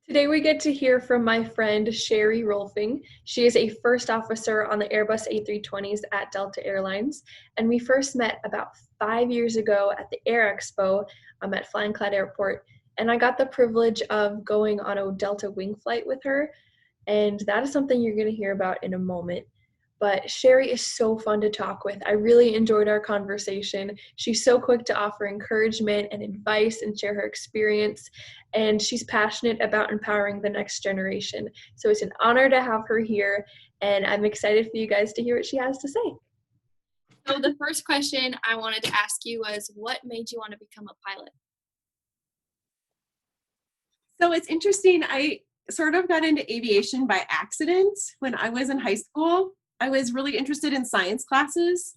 Today we get to hear from my friend Cheri Rohlfing. She is a first officer on the Airbus A320s at Delta Airlines, and we first met about 5 years ago at the Air Expo at Flying Cloud Airport, and I got the privilege of going on a Delta wing flight with her, and that is something you're going to hear about in a moment. But Cheri is so fun to talk with. I really enjoyed our conversation. She's so quick to offer encouragement and advice and share her experience, and she's passionate about empowering the next generation. So it's an honor to have her here, and I'm excited for you guys to hear what she has to say. So the first question I wanted to ask you was, what made you want to become a pilot? So it's interesting. I sort of got into aviation by accident when I was in high school. I was really interested in science classes.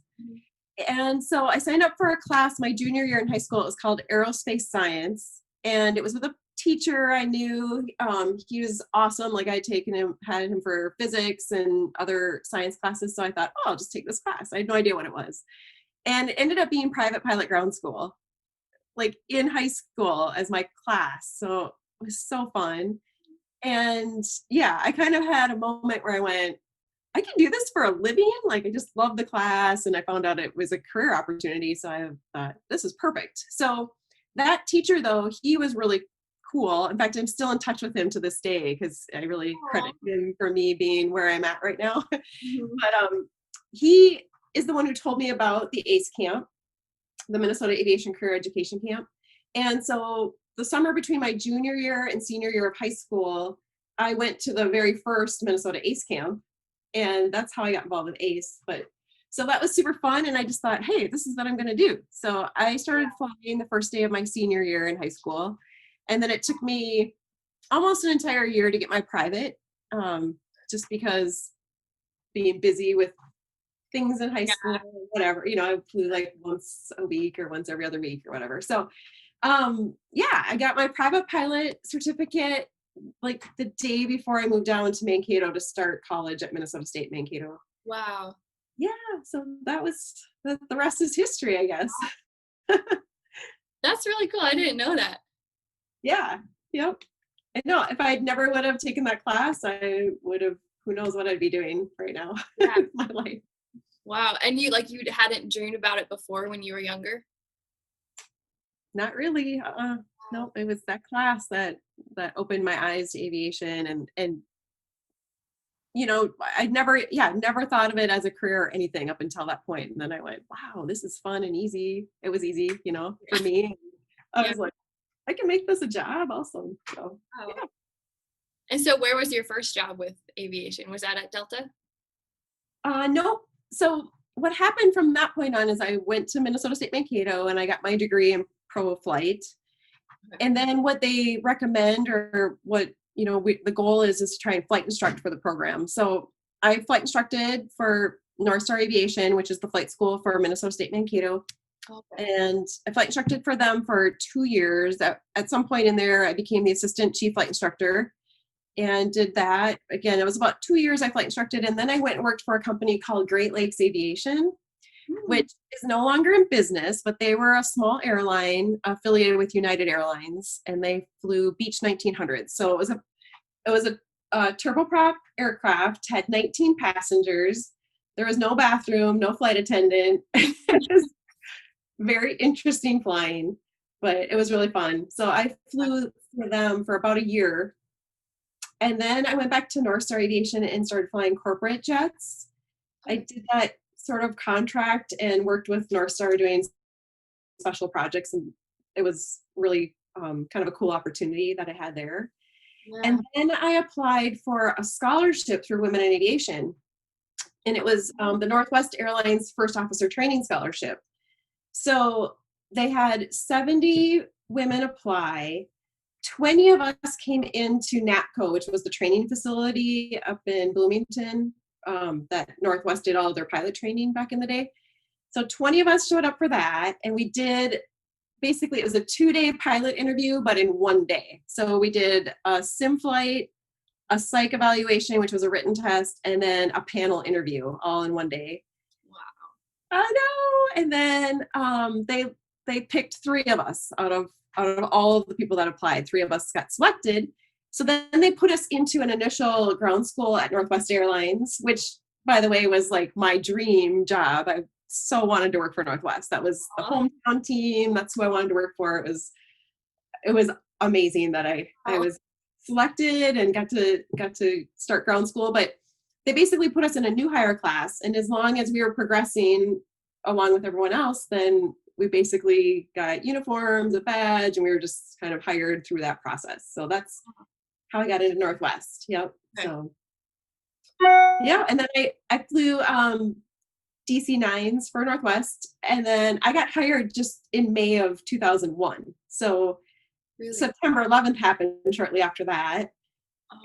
And so I signed up for a class my junior year in high school. It was called Aerospace Science. And it was with a teacher I knew. He was awesome. Like I'd had him for physics and other science classes. So I thought, oh, I'll just take this class. I had no idea what it was. And it ended up being private pilot ground school, like in high school as my class. So it was so fun. And yeah, I kind of had a moment where I went, I can do this for a living. Like I just love the class, and I found out it was a career opportunity. So I thought this is perfect. So that teacher though, he was really cool. In fact, I'm still in touch with him to this day because I really credit him for me being where I'm at right now. But he is the one who told me about the ACE camp, the Minnesota Aviation Career Education Camp. And so the summer between my junior year and senior year of high school, I went to the very first Minnesota ACE camp. And that's how I got involved with ACE. But so that was super fun. And I just thought, hey, this is what I'm going to do. So I started flying the first day of my senior year in high school. And then it took me almost an entire year to get my private, just because being busy with things in high school, whatever, I flew like once a week or once every other week or whatever. So I got my private pilot certificate like the day before I moved down to Mankato to start college at Minnesota State Mankato. Wow. Yeah, so that was the rest is history, I guess. That's really cool. I didn't know that. Yeah, yep. I know if I never would have taken that class, I would have, who knows what I'd be doing right now in my life. Wow. And you hadn't dreamed about it before when you were younger? Not really. No, it was that class that opened my eyes to aviation, and I'd never thought of it as a career or anything up until that point. And then I went, wow, this is fun and easy. It was easy, for me. I was like, I can make this a job also. So, yeah. And so where was your first job with aviation? Was that at Delta? No. So what happened from that point on is I went to Minnesota State Mankato and I got my degree in pro flight. And then what they recommend, or what the goal is to try and flight instruct for the program. So I flight instructed for North Star Aviation, which is the flight school for Minnesota State Mankato. Okay. And I flight instructed for them for 2 years. At some point in there, I became the assistant chief flight instructor and did that. Again, it was about 2 years I flight instructed. And then I went and worked for a company called Great Lakes Aviation, which is no longer in business, but they were a small airline affiliated with United Airlines, and they flew Beech 1900s. So it was a turboprop aircraft, had 19 passengers. There was no bathroom, no flight attendant. It was very interesting flying, but it was really fun. So I flew for them for about a year. And then I went back to North Star Aviation and started flying corporate jets. I did that sort of contract and worked with North Star doing special projects, and it was really kind of a cool opportunity that I had there. Yeah. And then I applied for a scholarship through Women in Aviation, and it was the Northwest Airlines First Officer Training Scholarship. So they had 70 women apply. 20 of us came into NAPCO, which was the training facility up in Bloomington, that Northwest did all of their pilot training back in the day. So 20 of us showed up for that, and we did, basically it was a 2-day pilot interview, but in 1 day. So we did a sim flight, a psych evaluation, which was a written test, and then a panel interview all in 1 day. Wow. I know. And then they picked 3 of us out of all of the people that applied. 3 of us got selected. So then they put us into an initial ground school at Northwest Airlines, which, by the way, was like my dream job. I so wanted to work for Northwest. That was the hometown team. That's who I wanted to work for. It was amazing that I was selected and got to start ground school. But they basically put us in a new hire class, and as long as we were progressing along with everyone else, then we basically got uniforms, a badge, and we were just kind of hired through that process. So that's how I got into Northwest. Yep. Okay. So yeah, and then I flew DC-9s for Northwest, and then I got hired just in May of 2001. So really? September 11th happened shortly after that.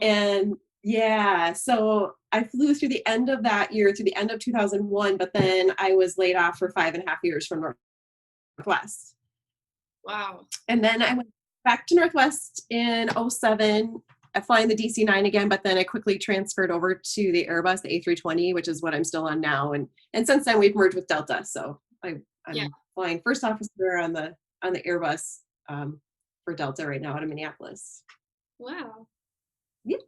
And yeah, so I flew through the end of that year, through the end of 2001, but then I was laid off for 5.5 years from Northwest. Wow. And then I went back to Northwest in 07, flying the DC-9 again, but then I quickly transferred over to the Airbus, the A320, which is what I'm still on now. And since then we've merged with Delta. So I'm flying first officer on the Airbus for Delta right now out of Minneapolis. Wow. Yeah.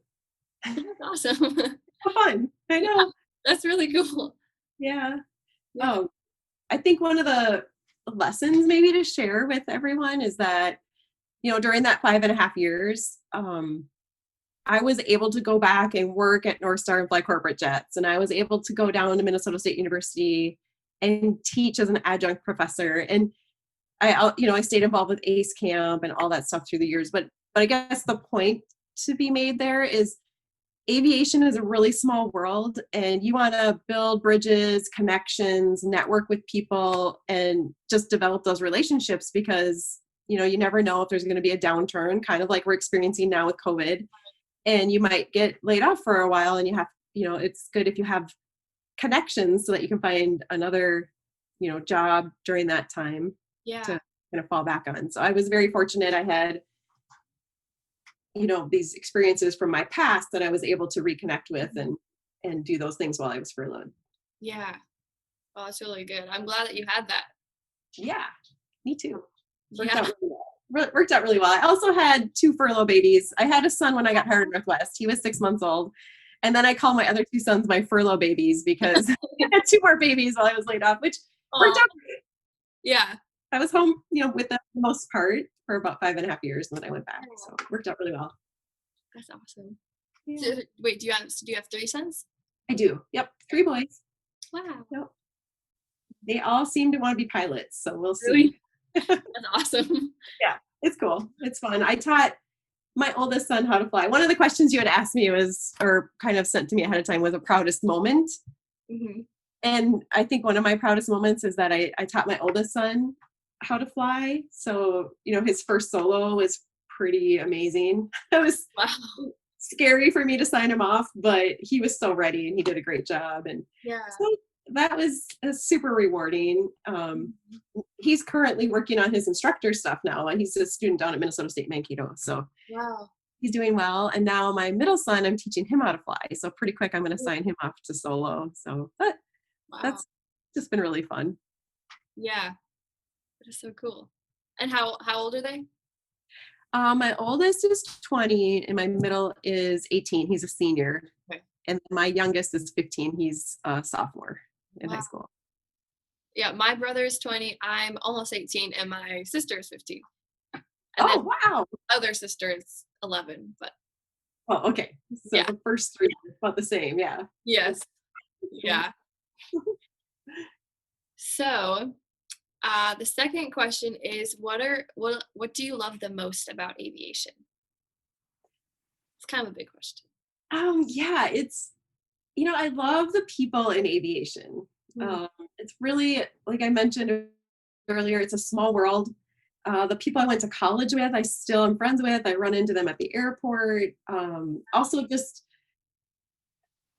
That's awesome. Fun. I know. Yeah, that's really cool. Yeah. Oh, I think one of the lessons maybe to share with everyone is that, during that 5.5 years, I was able to go back and work at North Star and fly corporate jets. And I was able to go down to Mankato State University and teach as an adjunct professor. And I stayed involved with ACE Camp and all that stuff through the years. But I guess the point to be made there is aviation is a really small world, and you want to build bridges, connections, network with people, and just develop those relationships, because, you never know if there's going to be a downturn, kind of like we're experiencing now with COVID. And you might get laid off for a while, and you have, it's good if you have connections so that you can find another, job during that time to kind of fall back on. So I was very fortunate. I had, these experiences from my past that I was able to reconnect with and do those things while I was furloughed. Yeah. Oh, that's really good. I'm glad that you had that. Yeah, me too. Worked out really well. I also had 2 furlough babies. I had a son when I got hired at Northwest. He was 6 months old. And then I call my other 2 sons my furlough babies, because I had 2 more babies while I was laid off, which worked out great. Yeah. I was home, with them for the most part for about 5.5 years, and then I went back. So it worked out really well. That's awesome. Yeah. So, wait, do you have 3 sons? I do. Yep. 3 boys. Wow. Yep. They all seem to want to be pilots, so we'll see. Really? That's awesome. Yeah, it's cool. It's fun. I taught my oldest son how to fly. One of the questions you had asked me or kind of sent to me ahead of time, was a proudest moment. Mm-hmm. And I think one of my proudest moments is that I taught my oldest son how to fly. So, his first solo was pretty amazing. It was scary for me to sign him off, but he was so ready and he did a great job. And so that was super rewarding. He's currently working on his instructor stuff now, and he's a student down at Mankato State Mankato. So he's doing well. And now my middle son, I'm teaching him how to fly. So pretty quick, I'm going to sign him off to solo. So that's just been really fun. Yeah, that is so cool. And how old are they? My oldest is 20 and my middle is 18. He's a senior. Okay. And my youngest is 15. He's a sophomore in high school. Yeah, my brother is 20. I'm almost 18, and my sister is 15. And oh, wow. My other sister is 11, but. Oh, okay. So the first 3 are about the same, yeah. Yes. Yeah. So, the second question is, what do you love the most about aviation? It's kind of a big question. Yeah, it's, I love the people in aviation. It's really, like I mentioned earlier, it's a small world. The people I went to college with, I still am friends with. I run into them at the airport. Also, just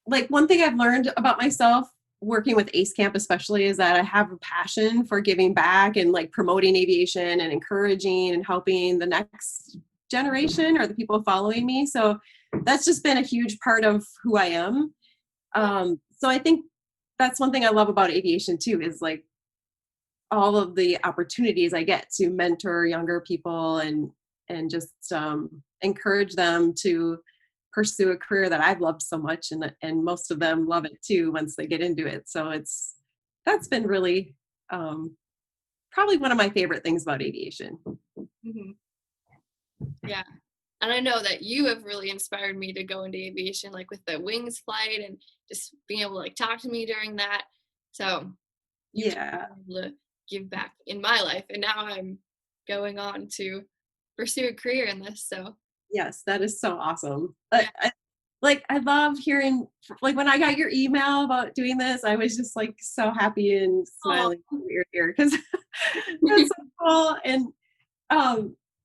like one thing I've learned about myself working with ACE Camp especially is that I have a passion for giving back and like promoting aviation and encouraging and helping the next generation or the people following me. So that's just been a huge part of who I am. So I think that's one thing I love about aviation too, is like all of the opportunities I get to mentor younger people and and just encourage them to pursue a career that I've loved so much, and most of them love it too once they get into it. So that's been really probably one of my favorite things about aviation. Mm-hmm. Yeah. And I know that you have really inspired me to go into aviation, like with the wings flight and just being able to like talk to me during that. So you've Yeah. been able to give back in my life. And now I'm going on to pursue a career in this. So Yes, that is so awesome. yeah. I love hearing, like when I got your email about doing this, I was just like so happy and smiling ear to ear because that's so cool. And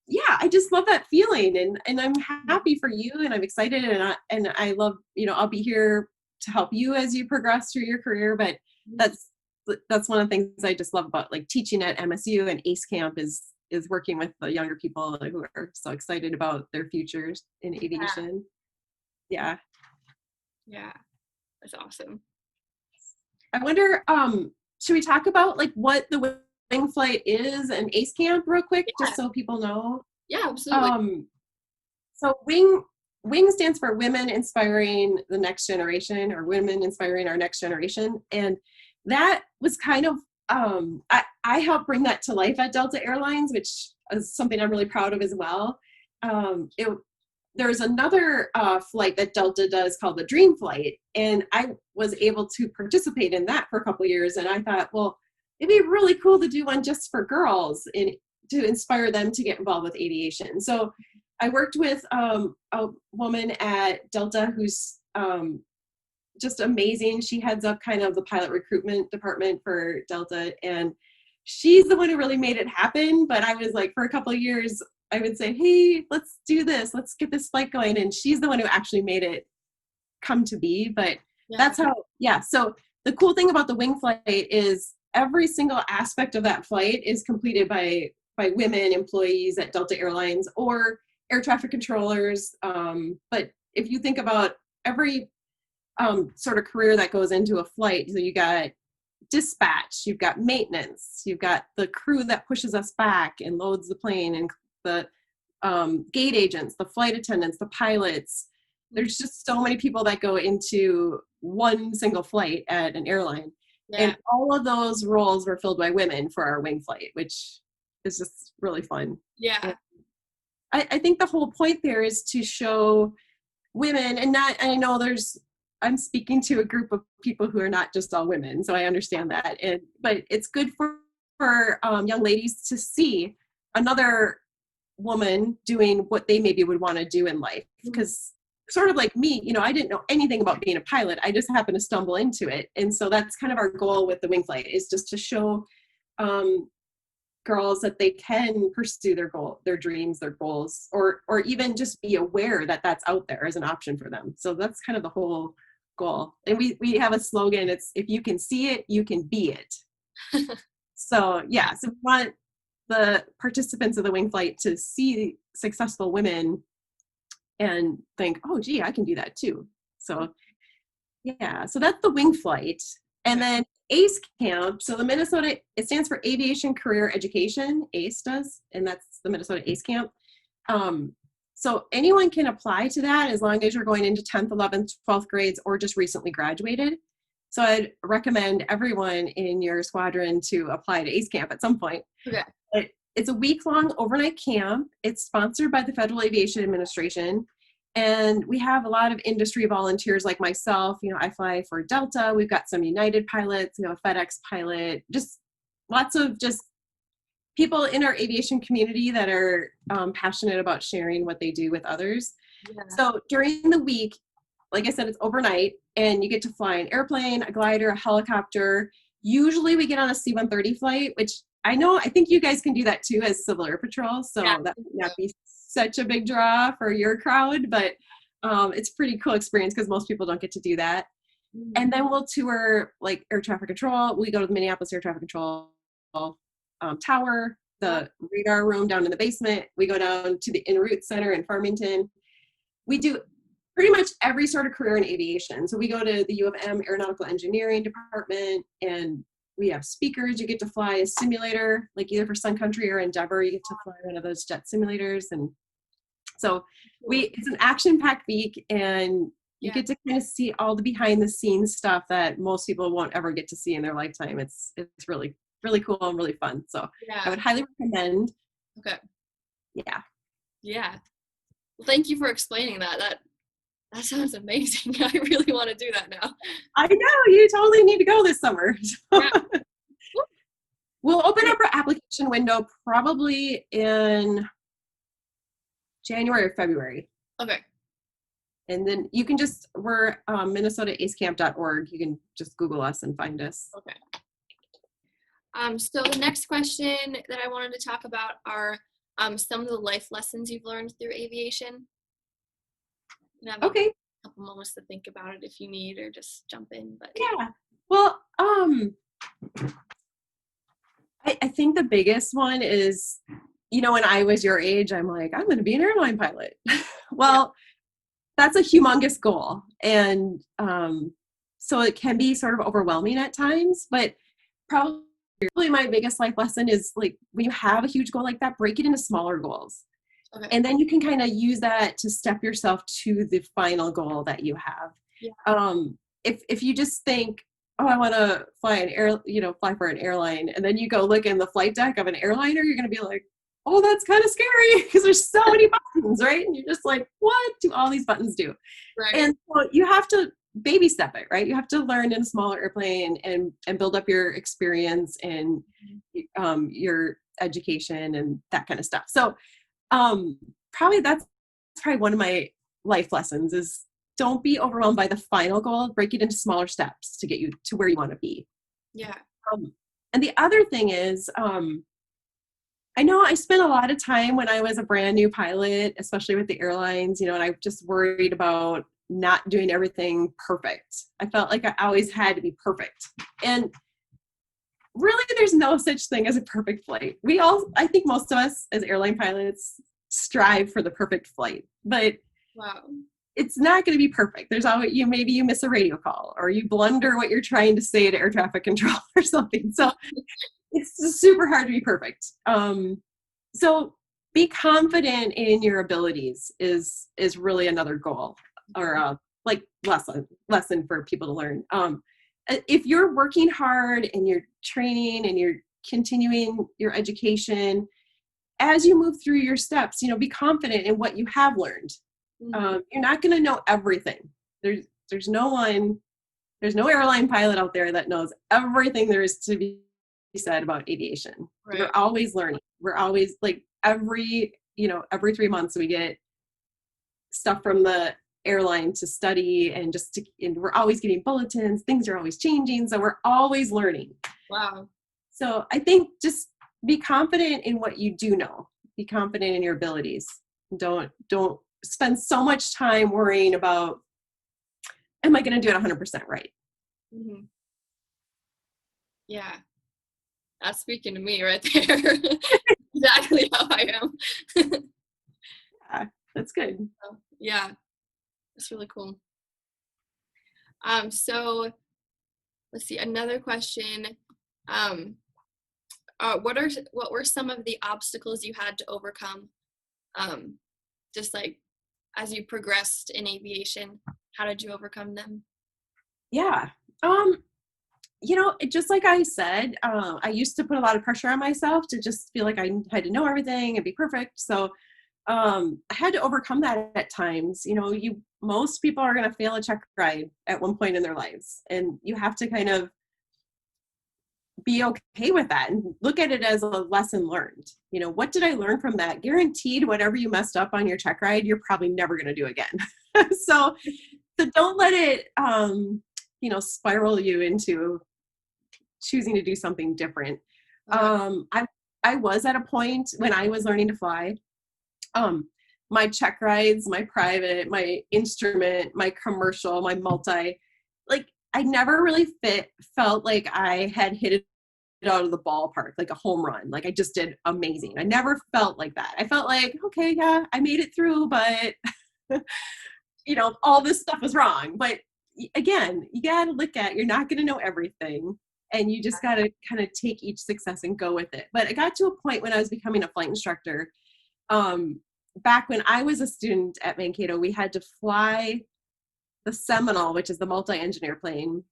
yeah, I just love that feeling, and I'm happy for you, and I'm excited, and I love, I'll be here to help you as you progress through your career. But that's one of the things I just love about like teaching at MSU and ACE Camp is working with the younger people who are so excited about their futures in aviation. Yeah. Yeah. That's awesome. I wonder, should we talk about like what the wing flight is and ACE Camp real quick, just so people know? Yeah, absolutely. So WING stands for Women Inspiring the Next Generation, or Women Inspiring Our Next Generation. And that was kind of, I helped bring that to life at Delta Airlines, which is something I'm really proud of as well. There's another flight that Delta does called the Dream Flight, and I was able to participate in that for a couple of years. And I thought, well, it'd be really cool to do one just for girls and to inspire them to get involved with aviation. So I worked with a woman at Delta who's just amazing. She heads up kind of the pilot recruitment department for Delta, and she's the one who really made it happen. But I was like, for a couple of years, I would say, hey, let's do this. Let's get this flight going. And she's the one who actually made it come to be. But that's how, So the cool thing about the wing flight is every single aspect of that flight is completed by women employees at Delta Airlines or air traffic controllers. But if you think about every sort of career that goes into a flight, so you got dispatch, you've got maintenance, you've got the crew that pushes us back and loads the plane, and the gate agents, the flight attendants, the pilots. There's just so many people that go into one single flight at an airline. And all of those roles were filled by women for our wing flight, which is just really fun. Yeah. I think the whole point there is to show women, and I know I'm speaking to a group of people who are not just all women, so I understand that. But it's good for young ladies to see another woman doing what they maybe would want to do in life. Because sort of like me, I didn't know anything about being a pilot. I just happened to stumble into it. And so that's kind of our goal with the wing flight, is just to show girls that they can pursue their dreams, their goals, or even just be aware that that's out there as an option for them. So that's kind of the whole goal. And we have a slogan, it's, if you can see it, you can be it. So we want the participants of the wing flight to see successful women and think, oh gee, I can do that too. So so that's the wing flight. And then ACE Camp, so it stands for Aviation Career Education, ACE does, and that's the Minnesota ACE Camp. So anyone can apply to that as long as you're going into 10th, 11th, 12th grades or just recently graduated. So I'd recommend everyone in your squadron to apply to ACE Camp at some point. Okay. But it's a week-long overnight camp. It's sponsored by the Federal Aviation Administration. And we have a lot of industry volunteers like myself. I fly for Delta. We've got some United pilots, a FedEx pilot, just lots of just people in our aviation community that are passionate about sharing what they do with others. Yeah. So during the week, like I said, it's overnight, and you get to fly an airplane, a glider, a helicopter. Usually we get on a C-130 flight, which I think you guys can do that too as Civil Air Patrol. So that might not be such a big draw for your crowd, but it's a pretty cool experience because most people don't get to do that. Mm-hmm. And then we'll tour like air traffic control. We go to the Minneapolis Air Traffic Control tower, the radar room down in the basement. We go down to the En route center in Farmington. We do pretty much every sort of career in aviation. So we go to the U of M Aeronautical Engineering Department, and we have speakers. You get to fly a simulator, like either for Sun Country or Endeavor, you get to fly one of those jet simulators. And so it's an action-packed week, and you get to kind of see all the behind the scenes stuff that most people won't ever get to see in their lifetime. It's really, really cool and really fun. So I would highly recommend. Okay. Yeah. Yeah. Well, thank you for explaining that. That sounds amazing. I really want to do that now. I know, you totally need to go this summer. Yeah. We'll open up our application window probably in January or February. Okay. And then you can we're minnesotaacecamp.org. You can just Google us and find us. Okay. So the next question that I wanted to talk about are some of the life lessons you've learned through aviation. Okay. A couple moments to think about it if you need, or just jump in. But yeah. Well, I think the biggest one is, when I was your age, I'm like, I'm going to be an airline pilot. Well, that's a humongous goal. And so it can be sort of overwhelming at times, but probably my biggest life lesson is, like, when you have a huge goal like that, break it into smaller goals. Okay. And then you can kind of use that to step yourself to the final goal that you have. Yeah. If you just think, oh, I want to fly for an airline, and then you go look in the flight deck of an airliner, you're going to be like, oh, that's kind of scary because there's so many buttons, right? And you're just like, what do all these buttons do? Right. And so you have to baby step it, right? You have to learn in a smaller airplane and build up your experience and your education and that kind of stuff. So that's probably one of my life lessons is, don't be overwhelmed by the final goal. Break it into smaller steps to get you to where you want to be. Yeah. And the other thing is, I know I spent a lot of time when I was a brand new pilot, especially with the airlines, and I just worried about not doing everything perfect. I felt like I always had to be perfect. And really, there's no such thing as a perfect flight. I think most of us as airline pilots strive for the perfect flight, but it's not going to be perfect. There's always, maybe you miss a radio call, or you blunder what you're trying to say to air traffic control or something. So it's super hard to be perfect. So be confident in your abilities is really another goal, or lesson for people to learn. If you're working hard and you're training and you're continuing your education, as you move through your steps, be confident in what you have learned. You're not going to know everything. There's no airline pilot out there that knows everything there is to be said about aviation. Right. We're always learning. We're always, like, every 3 months we get stuff from the airline to study, and we're always getting bulletins. Things are always changing, so we're always learning. Wow. So I think just be confident in what you do know. Be confident in your abilities. Don't spend so much time worrying about, am I going to do it 100% right? Mm-hmm. Yeah. That's speaking to me right there. Exactly how I am. Yeah, that's good. Yeah. That's really cool. So let's see, another question. What were some of the obstacles you had to overcome? Just like as you progressed in aviation, how did you overcome them? Yeah. Just like I said, I used to put a lot of pressure on myself to just feel like I had to know everything and be perfect. So I had to overcome that at times. Most people are going to fail a check ride at one point in their lives, and you have to kind of be okay with that and look at it as a lesson learned. What did I learn from that? Guaranteed, whatever you messed up on your check ride, you're probably never going to do again. So don't let it, spiral you into choosing to do something different. I was at a point when I was learning to fly, my check rides, my private, my instrument, my commercial, my multi, I never really felt like I had hit it out of the ballpark, like a home run. Like I just did amazing. I never felt like that. I felt like, okay, yeah, I made it through, but all this stuff was wrong. But again, you got to look at, you're not going to know everything. and you just got to kind of take each success and go with it. But I got to a point when I was becoming a flight instructor. Back when I was a student at Mankato, we had to fly the Seminole, which is the multi-engine airplane,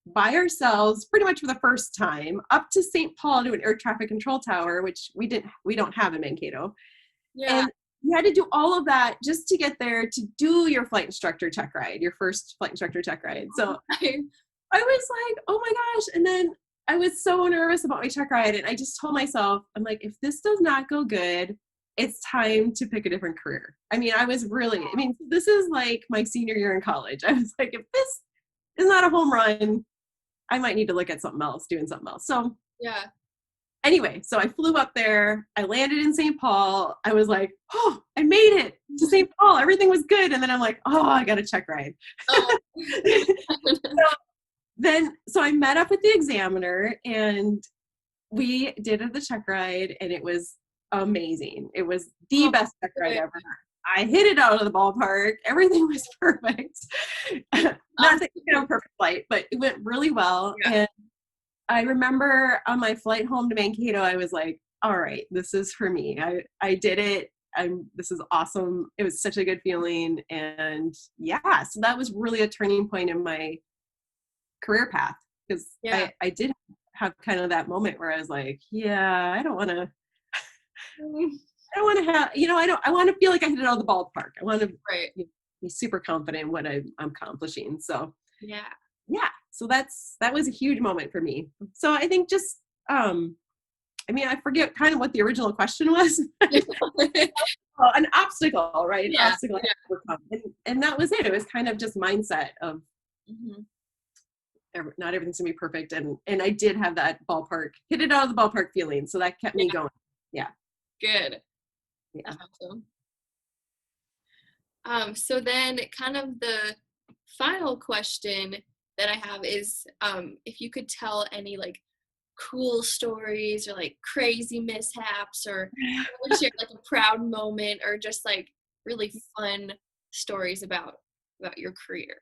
by ourselves pretty much for the first time up to St. Paul to an air traffic control tower, which we don't have in Mankato. Yeah. And you had to do all of that just to get there to do your flight instructor check ride, your first flight instructor check ride. So I was like, oh my gosh. And then I was so nervous about my check ride. And I just told myself, I'm like, if this does not go good, it's time to pick a different career. I mean, this is like my senior year in college. I was like, if this is not a home run, I might need to look at something else, doing something else. So yeah. Anyway, so I flew up there. I landed in St. Paul. I was like, oh, I made it to St. Paul. Everything was good. And then I'm like, oh, I got a check ride. Oh. So I met up with the examiner and we did the check ride and it was amazing. It was the best check ride ever. I hit it out of the ballpark. Everything was perfect. Not that you can have a perfect flight, but it went really well. Yeah. And I remember on my flight home to Mankato, I was like, all right, this is for me. I did it. This is awesome. It was such a good feeling. And yeah, so that was really a turning point in my career path because I did have kind of that moment where I was like, yeah, I don't want to have, I want to feel like I hit it out of the ballpark. I want to be super confident in what I'm accomplishing. So yeah. So that was a huge moment for me. So I think just, I forget kind of what the original question was. An obstacle, right? An obstacle I had to overcome. And that was it. It was kind of just mindset of not everything's gonna be perfect. And I did have that hit it out of the ballpark feeling. So that kept me going. Yeah. Good. Yeah. That's awesome. So then kind of the final question that I have is if you could tell any like cool stories or like crazy mishaps or share like a proud moment or just like really fun stories about your career.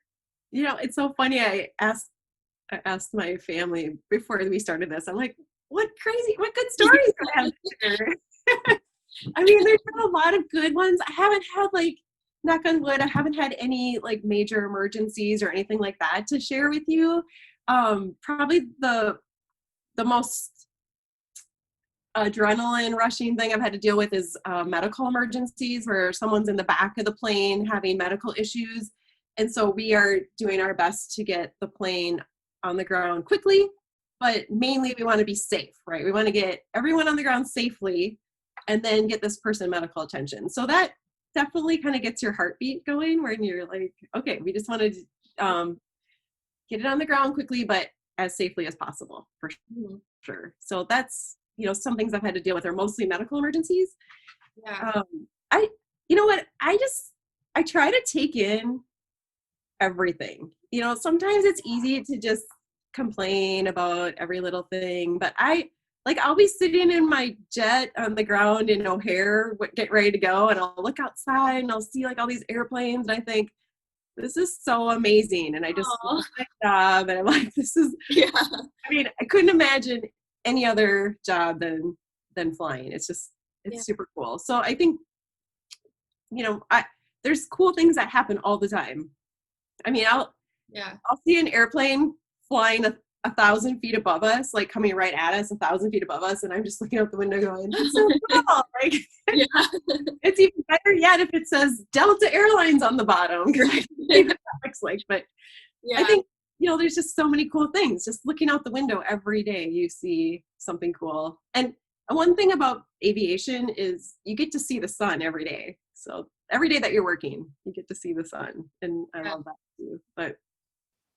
It's so funny. I asked my family before we started this. I'm like, what good stories do I have here? I mean, there's been a lot of good ones. I haven't had knock on wood, I haven't had any major emergencies or anything like that to share with you. Probably the most adrenaline rushing thing I've had to deal with is medical emergencies where someone's in the back of the plane having medical issues. And so we are doing our best to get the plane on the ground quickly, but mainly we want to be safe, right? We want to get everyone on the ground safely and then get this person medical attention. So that definitely kind of gets your heartbeat going when you're like, okay, we just want to get it on the ground quickly, but as safely as possible for sure. So that's, some things I've had to deal with are mostly medical emergencies. Yeah. I try to take in everything. Sometimes it's easy to just complain about every little thing, but I'll be sitting in my jet on the ground in O'Hare, get ready to go, and I'll look outside and I'll see all these airplanes, and I think, this is so amazing. And I just love my job, and I'm like, this is, I couldn't imagine any other job than flying. It's super cool. So I think, there's cool things that happen all the time. I mean, I'll see an airplane flying 1,000 feet above us, coming right at us, 1,000 feet above us, and I'm just looking out the window going, that's so cool. It's even better yet if it says Delta Airlines on the bottom, because I see what that looks like. But I think, there's just so many cool things. Just looking out the window every day, you see something cool. And one thing about aviation is you get to see the sun every day. So every day that you're working, you get to see the sun, and I love that too. But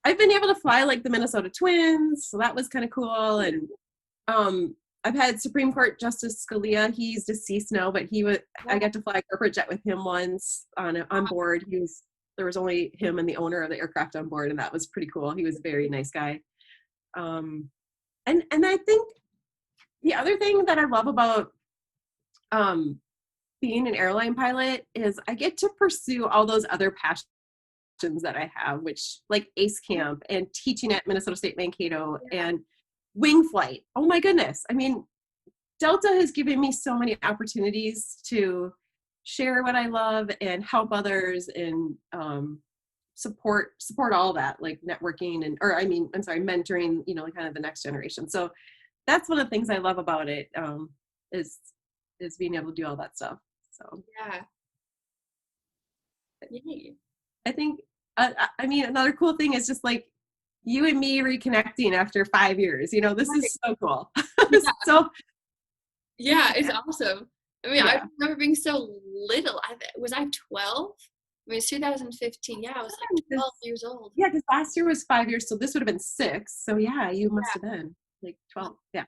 I've been able to fly the Minnesota Twins, so that was kind of cool. And I've had Supreme Court Justice Scalia. He's deceased now, but I got to fly a corporate jet with him once on board. There was only him and the owner of the aircraft on board, and that was pretty cool. He was a very nice guy. And I think the other thing that I love about being an airline pilot is I get to pursue all those other passions that I have, which ACE camp and teaching at Minnesota State Mankato and wing flight. Oh my goodness. I mean, Delta has given me so many opportunities to share what I love and help others and support all that, like networking and, or I mean, I'm sorry, mentoring, you know, kind of the next generation. So that's one of the things I love about it, is being able to do all that stuff. So Yeah. Yay. I think, I mean, another cool thing is just like you and me reconnecting after 5 years. You know, this is so cool. Yeah. So Yeah, it's awesome. I mean, I yeah. remember being so little. Was I 12? I mean, it's 2015. Yeah, I was like 12 years old. Yeah, because last year was 5 years, so this would have been 6. So yeah, you must have been like 12. Yeah.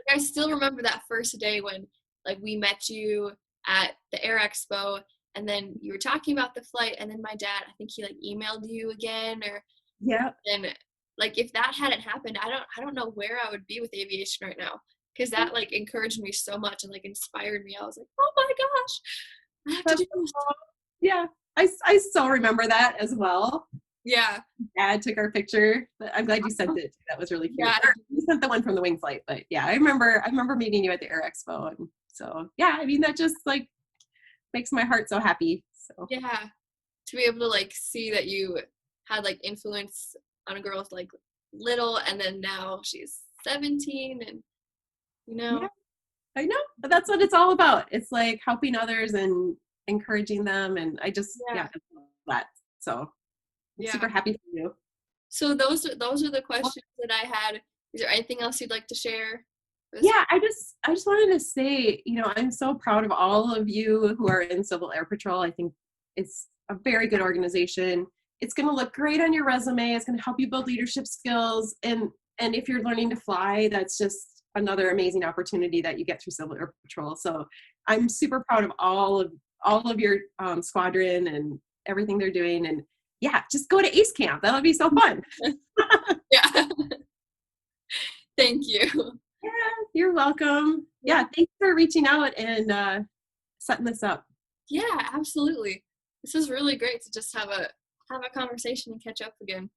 I still remember that first day when like we met you at the Air Expo, and then you were talking about the flight, and then my dad, I think he like emailed you again, or Yeah. and like if that hadn't happened, I don't know where I would be with aviation right now, because that like encouraged me so much and like inspired me. I was like, oh my gosh, I have to do this. Yeah. I still remember that as well. Yeah. Dad took our picture. But I'm glad you sent it. That was really cute. Yeah. You sent the one from the wing flight, but yeah, I remember meeting you at the Air Expo, and so yeah, I mean that just like makes my heart so happy. So Yeah. To be able to like see that you had like influence on a girl like little, and then now she's 17, and you know. yeah, I know, but that's what it's all about. It's like helping others and encouraging them, and I just Yeah. I love that. So I'm Yeah. super happy for you. So those are the questions that I had. Is there anything else you'd like to share? Yeah, I just wanted to say, you know, I'm so proud of all of you who are in Civil Air Patrol. I think it's a very good organization. It's going to look great on your resume. It's going to help you build leadership skills, and if you're learning to fly, that's just another amazing opportunity that you get through Civil Air Patrol. So I'm super proud of all of your squadron and everything they're doing. And yeah, just go to ACE camp. That'll be so fun. Yeah. Thank you. Yeah, you're welcome. Yeah, thanks for reaching out and setting this up. Yeah, absolutely. This is really great to just have a conversation and catch up again.